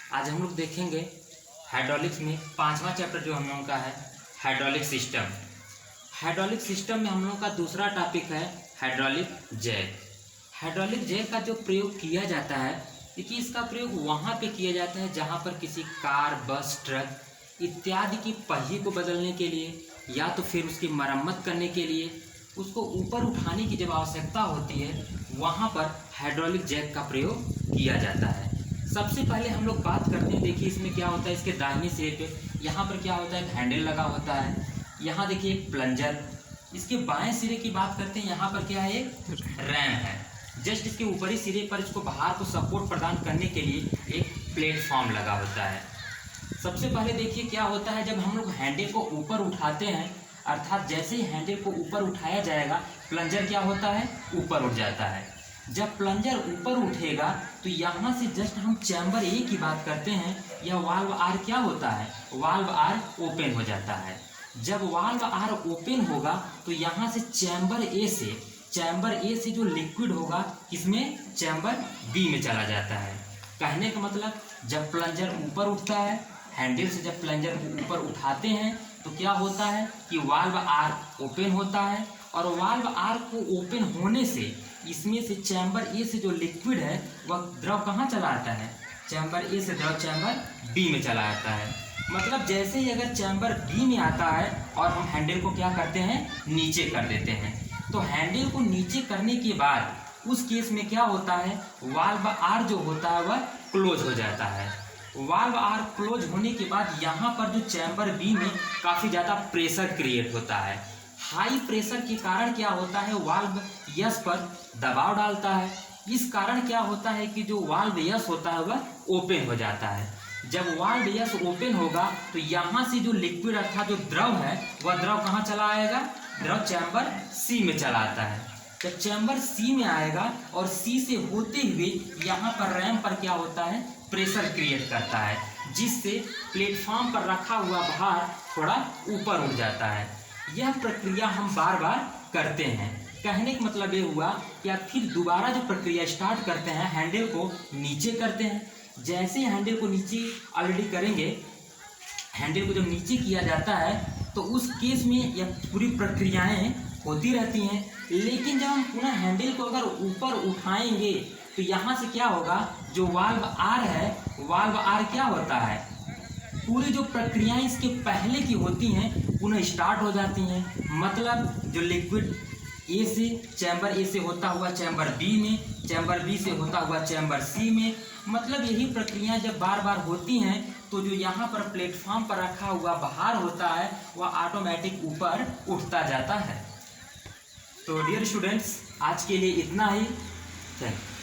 आज हम लोग देखेंगे हाइड्रोलिक्स में 5वां चैप्टर जो हम लोगों का है हाइड्रोलिक सिस्टम। हाइड्रोलिक सिस्टम में हम लोगों का दूसरा टॉपिक है हाइड्रोलिक जैक। हाइड्रोलिक जैक का जो प्रयोग किया जाता है, देखिए इसका प्रयोग वहाँ पे किया जाता है जहाँ पर किसी कार, बस, ट्रक इत्यादि की पहिए को बदलने के लिए या तो फिर उसकी मरम्मत करने के लिए, उसको ऊपर उठाने की जब आवश्यकता होती है, वहाँ पर हाइड्रोलिक जैक का प्रयोग किया जाता है। सबसे पहले हम लोग बात करते हैं, देखिए इसमें क्या होता है, इसके दाहिने सिरे पे यहाँ पर क्या होता है, हैंडल लगा होता है। यहाँ देखिए एक प्लंजर। इसके बाएं सिरे की बात करते हैं, यहाँ पर क्या है, एक रैम है। जस्ट इसके ऊपरी सिरे पर इसको बाहर को सपोर्ट प्रदान करने के लिए एक प्लेटफॉर्म लगा होता है। सबसे पहले देखिए क्या होता है, जब हम लोग हैंडल को ऊपर उठाते हैं, अर्थात जैसे ही हैंडल को ऊपर उठाया जाएगा प्लंजर क्या होता है, ऊपर उठ जाता है। जब प्लंजर ऊपर उठेगा तो यहाँ से जस्ट हम चैम्बर ए की बात करते हैं, यह वाल्व आर क्या होता है, वाल्व आर ओपन हो जाता है। जब वाल्व आर ओपन होगा तो यहाँ से चैम्बर ए से जो लिक्विड होगा किसमें, चैम्बर बी में चला जाता है। कहने का मतलब जब प्लंजर ऊपर उठता है, हैंडल से जब प्लंजर को ऊपर उठाते हैं तो क्या होता है कि वाल्व आर ओपन होता है, और वाल्व आर को ओपन होने से इसमें से चैम्बर ए से जो लिक्विड है वह द्रव कहाँ चला आता है, चैम्बर ए से द्रव चैम्बर बी में चला आता है। मतलब जैसे ही अगर चैम्बर बी में आता है और हम हैंडल को क्या करते हैं, नीचे कर देते हैं, तो हैंडल को नीचे करने के बाद उस केस में क्या होता है, वाल्व आर जो होता है वह क्लोज हो जाता है। वाल्व आर क्लोज होने के बाद यहाँ पर जो चैम्बर बी में काफ़ी ज़्यादा प्रेशर क्रिएट होता है। हाई प्रेशर के कारण क्या होता है, वाल्व यस पर दबाव डालता है। इस कारण क्या होता है कि जो वाल्व यस होता है वह ओपन हो जाता है। जब वाल्व यस ओपन होगा तो यहाँ से जो लिक्विड अर्थात जो द्रव है वह द्रव कहाँ चला आएगा, द्रव चैम्बर सी में चला आता है। जब चैम्बर सी में आएगा और सी से होते हुए यहाँ पर रैम पर क्या होता है, प्रेशर क्रिएट करता है, जिससे प्लेटफॉर्म पर रखा हुआ भार थोड़ा ऊपर उठ जाता है। यह प्रक्रिया हम बार बार करते हैं। कहने का मतलब ये हुआ कि आप फिर दोबारा जो प्रक्रिया स्टार्ट करते हैं, हैंडल को नीचे करते हैं। जैसे हैंडल को नीचे ऑलरेडी करेंगे, हैंडल को जब नीचे किया जाता है तो उस केस में यह पूरी प्रक्रियाएं होती रहती हैं। लेकिन जब हम पुनः हैंडल को अगर ऊपर उठाएंगे तो यहाँ से क्या होगा, जो वाल्व आर है, वाल्व आर क्या होता है, पूरी जो प्रक्रियाएं इसके पहले की होती हैं पुनः स्टार्ट हो जाती हैं। मतलब जो लिक्विड ए से, चैम्बर ए से होता हुआ चैम्बर बी में, चैम्बर बी से होता हुआ चैम्बर सी में, मतलब यही प्रक्रियाएं जब बार बार होती हैं तो जो यहाँ पर प्लेटफॉर्म पर रखा हुआ भार होता है वह ऑटोमेटिक ऊपर उठता जाता है। तो डियर स्टूडेंट्स, आज के लिए इतना ही। Thank you.